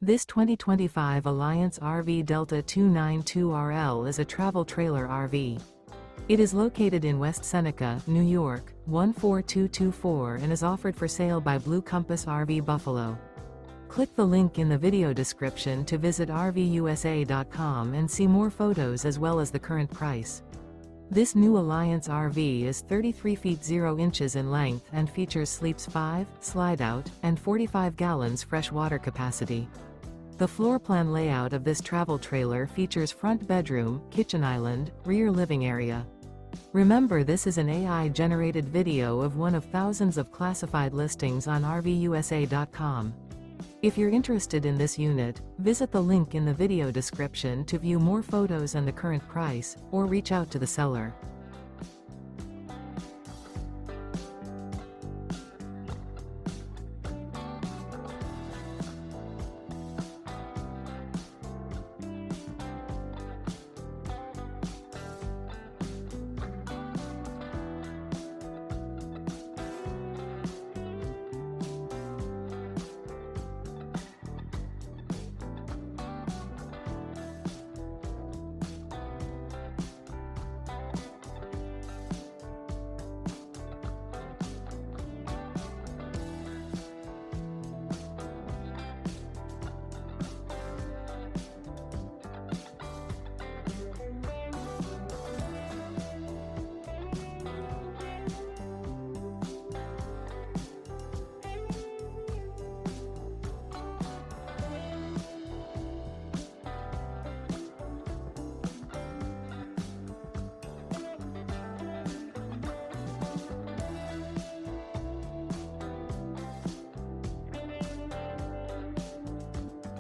This 2025 Alliance RV Delta 292RL is a travel trailer RV. It is located in West Seneca, New York, 14224 and is offered for sale by Blue Compass RV Buffalo. Click the link in the video description to visit RVUSA.com and see more photos as well as the current price. This new Alliance RV is 33 feet 0 inches in length and features sleeps 5, Slideout, and 45 gallons fresh water capacity. The floor plan layout of this travel trailer features front bedroom, kitchen island, rear living area. Remember, this is an AI-generated video of one of thousands of classified listings on RVUSA.com. If you're interested in this unit, visit the link in the video description to view more photos and the current price, or reach out to the seller.